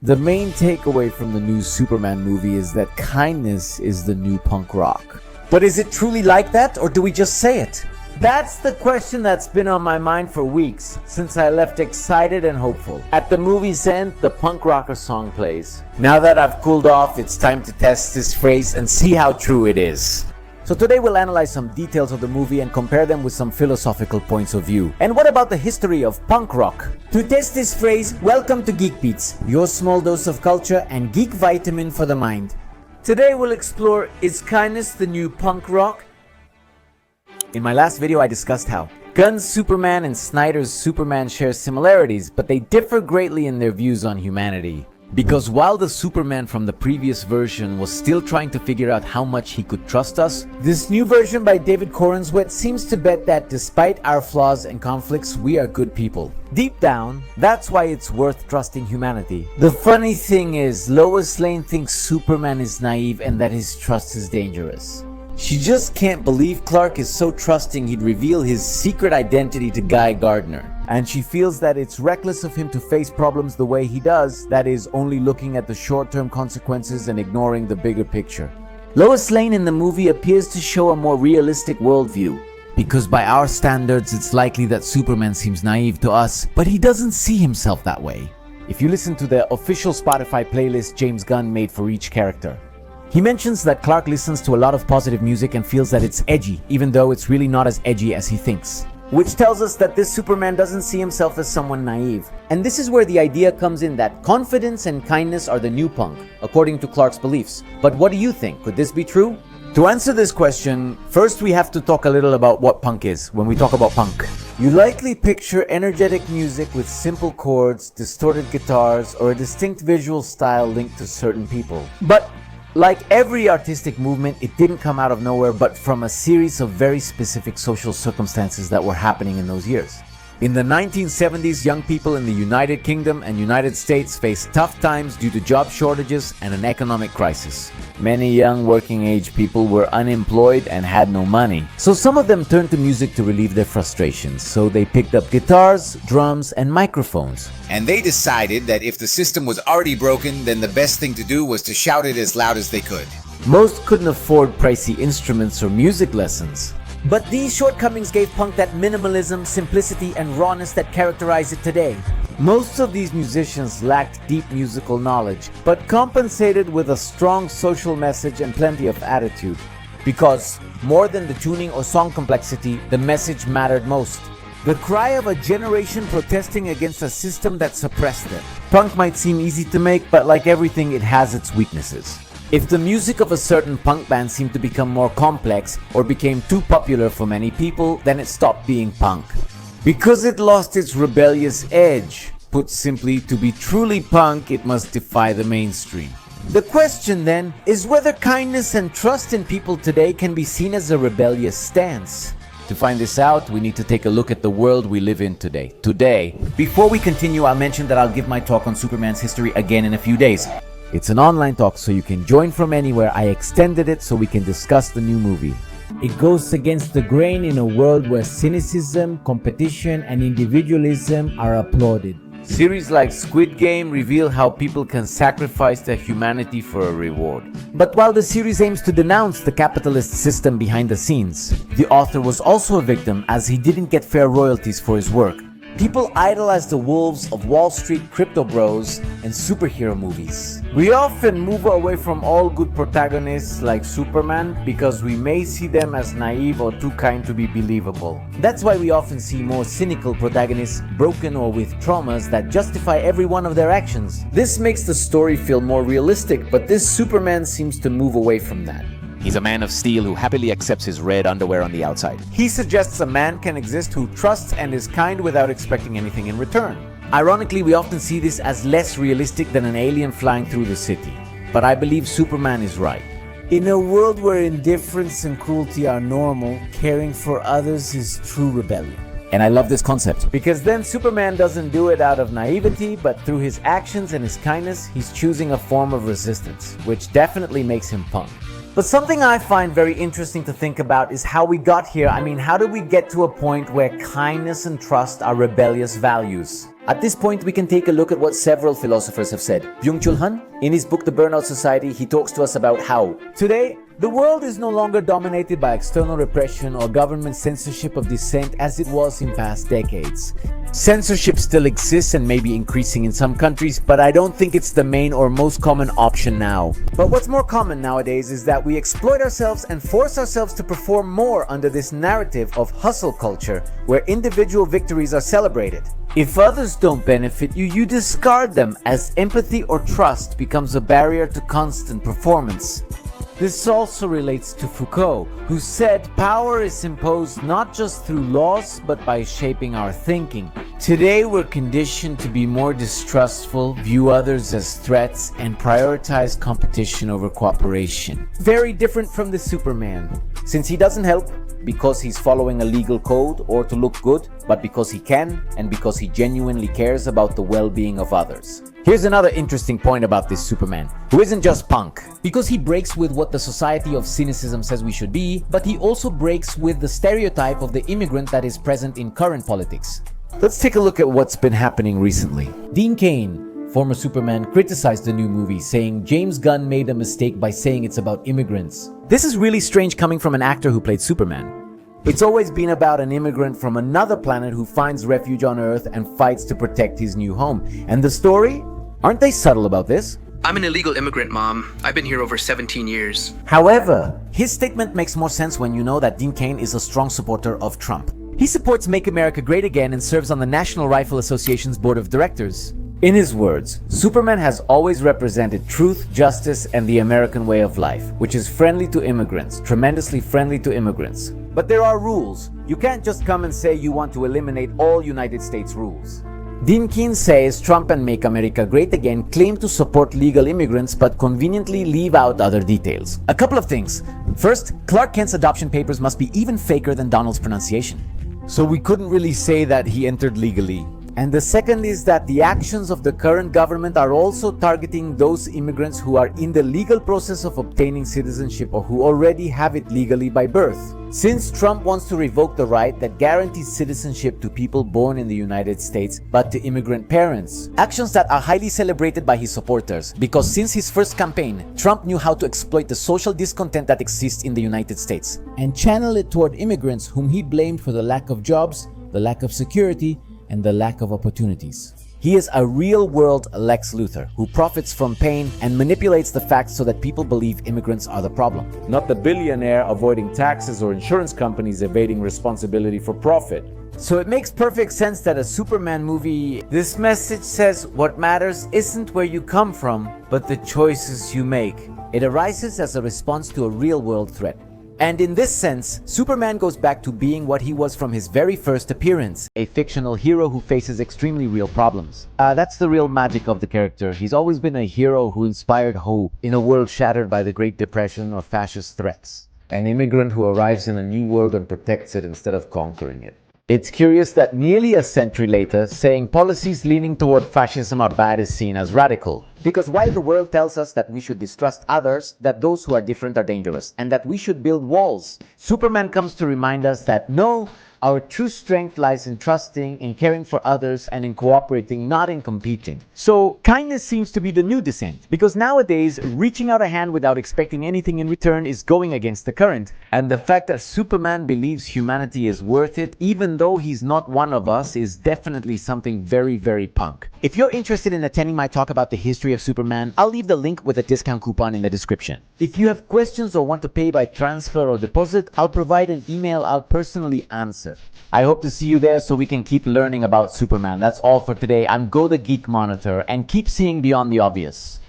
The main takeaway from the new Superman movie is that kindness is the new punk rock. But is it truly like that, or do we just say it? That's the question that's been on my mind for weeks, since I left excited and hopeful. At the movie's end, the punk rocker song plays. Now that I've cooled off, it's time to test this phrase and see how true it is. So today we'll analyze some details of the movie and compare them with some philosophical points of view. And what about the history of punk rock? To test this phrase, welcome to Geek Beats, your small dose of culture and geek vitamin for the mind. Today we'll explore, is kindness the new punk rock? In my last video I discussed how Gunn's Superman and Snyder's Superman share similarities, but they differ greatly in their views on humanity. Because while the Superman from the previous version was still trying to figure out how much he could trust us, this new version by David Corenswet seems to bet that despite our flaws and conflicts, we are good people. Deep down, that's why it's worth trusting humanity. The funny thing is, Lois Lane thinks Superman is naive and that his trust is dangerous. She just can't believe Clark is so trusting he'd reveal his secret identity to Guy Gardner. And she feels that it's reckless of him to face problems the way he does, that is, only looking at the short-term consequences and ignoring the bigger picture. Lois Lane in the movie appears to show a more realistic worldview. Because by our standards, it's likely that Superman seems naive to us, but he doesn't see himself that way. If you listen to the official Spotify playlist James Gunn made for each character, he mentions that Clark listens to a lot of positive music and feels that it's edgy, even though it's really not as edgy as he thinks. Which tells us that this Superman doesn't see himself as someone naive. And this is where the idea comes in that confidence and kindness are the new punk, according to Clark's beliefs. But what do you think? Could this be true? To answer this question, first we have to talk a little about what punk is when we talk about punk. You likely picture energetic music with simple chords, distorted guitars, or a distinct visual style linked to certain people. But like every artistic movement, it didn't come out of nowhere, but from a series of very specific social circumstances that were happening in those years. In the 1970s, young people in the United Kingdom and United States faced tough times due to job shortages and an economic crisis. Many young working-age people were unemployed and had no money. So some of them turned to music to relieve their frustrations. So they picked up guitars, drums, and microphones. And they decided that if the system was already broken, then the best thing to do was to shout it as loud as they could. Most couldn't afford pricey instruments or music lessons. But these shortcomings gave punk that minimalism, simplicity, and rawness that characterize it today. Most of these musicians lacked deep musical knowledge, but compensated with a strong social message and plenty of attitude. Because, more than the tuning or song complexity, the message mattered most. The cry of a generation protesting against a system that suppressed them. Punk might seem easy to make, but like everything, it has its weaknesses. If the music of a certain punk band seemed to become more complex or became too popular for many people, then it stopped being punk. Because it lost its rebellious edge. Put simply, to be truly punk, it must defy the mainstream. The question then is whether kindness and trust in people today can be seen as a rebellious stance. To find this out, we need to take a look at the world we live in today. Before we continue, I'll mention that I'll give my talk on Superman's history again in a few days. It's an online talk, so you can join from anywhere. I extended it so we can discuss the new movie. It goes against the grain in a world where cynicism, competition, and individualism are applauded. Series like Squid Game reveal how people can sacrifice their humanity for a reward. But while the series aims to denounce the capitalist system behind the scenes, the author was also a victim as he didn't get fair royalties for his work. People idolize the wolves of Wall Street crypto bros and superhero movies. We often move away from all good protagonists like Superman because we may see them as naive or too kind to be believable. That's why we often see more cynical protagonists, broken or with traumas that justify every one of their actions. This makes the story feel more realistic, but this Superman seems to move away from that. He's a man of steel who happily accepts his red underwear on the outside. He suggests a man can exist who trusts and is kind without expecting anything in return. Ironically, we often see this as less realistic than an alien flying through the city. But I believe Superman is right. In a world where indifference and cruelty are normal, caring for others is true rebellion. And I love this concept. Because then Superman doesn't do it out of naivety, but through his actions and his kindness, he's choosing a form of resistance, which definitely makes him punk. But something I find very interesting to think about is how we got here. I mean, how did we get to a point where kindness and trust are rebellious values? At this point, we can take a look at what several philosophers have said. Byung-Chul Han, in his book The Burnout Society, he talks to us about how today, the world is no longer dominated by external repression or government censorship of dissent as it was in past decades. Censorship still exists and may be increasing in some countries, but I don't think it's the main or most common option now. But what's more common nowadays is that we exploit ourselves and force ourselves to perform more under this narrative of hustle culture, where individual victories are celebrated. If others don't benefit you, you discard them, as empathy or trust becomes a barrier to constant performance. This also relates to Foucault, who said power is imposed not just through laws, but by shaping our thinking. Today we're conditioned to be more distrustful, view others as threats, and prioritize competition over cooperation. Very different from the Superman, since he doesn't help because he's following a legal code or to look good, but because he can and because he genuinely cares about the well-being of others. Here's another interesting point about this Superman, who isn't just punk, because he breaks with what the society of cynicism says we should be, but he also breaks with the stereotype of the immigrant that is present in current politics. Let's take a look at what's been happening recently. Dean Cain, former Superman, criticized the new movie, saying James Gunn made a mistake by saying it's about immigrants. This is really strange coming from an actor who played Superman. It's always been about an immigrant from another planet who finds refuge on Earth and fights to protect his new home. And the story? Aren't they subtle about this? I'm an illegal immigrant, Mom. I've been here over 17 years. However, his statement makes more sense when you know that Dean Cain is a strong supporter of Trump. He supports Make America Great Again and serves on the National Rifle Association's board of directors. In his words, Superman has always represented truth, justice, and the American way of life, which is friendly to immigrants, tremendously friendly to immigrants. But there are rules. You can't just come and say you want to eliminate all United States rules. Dean Cain says Trump and Make America Great Again claim to support legal immigrants but conveniently leave out other details. A couple of things. First, Clark Kent's adoption papers must be even faker than Donald's pronunciation. So we couldn't really say that he entered legally. And the second is that the actions of the current government are also targeting those immigrants who are in the legal process of obtaining citizenship or who already have it legally by birth. Since Trump wants to revoke the right that guarantees citizenship to people born in the United States but to immigrant parents, actions that are highly celebrated by his supporters, because since his first campaign, Trump knew how to exploit the social discontent that exists in the United States and channel it toward immigrants whom he blamed for the lack of jobs, the lack of security, and the lack of opportunities. He is a real-world Lex Luthor who profits from pain and manipulates the facts so that people believe immigrants are the problem, not the billionaire avoiding taxes or insurance companies evading responsibility for profit. So it makes perfect sense that a Superman movie, this message says what matters isn't where you come from, but the choices you make. It arises as a response to a real-world threat. And in this sense, Superman goes back to being what he was from his very first appearance, a fictional hero who faces extremely real problems. That's the real magic of the character. He's always been a hero who inspired hope in a world shattered by the Great Depression or fascist threats. An immigrant who arrives in a new world and protects it instead of conquering it. It's curious that nearly a century later, saying policies leaning toward fascism are bad is seen as radical. Because while the world tells us that we should distrust others, that those who are different are dangerous, and that we should build walls, Superman comes to remind us that no, our true strength lies in trusting, in caring for others, and in cooperating, not in competing. So, kindness seems to be the new dissent, because nowadays, reaching out a hand without expecting anything in return is going against the current. And the fact that Superman believes humanity is worth it, even though he's not one of us, is definitely something very, very punk. If you're interested in attending my talk about the history of Superman, I'll leave the link with a discount coupon in the description. If you have questions or want to pay by transfer or deposit, I'll provide an email I'll personally answer. I hope to see you there so we can keep learning about Superman. That's all for today. I'm Go the Geek Monitor, and keep seeing beyond the obvious.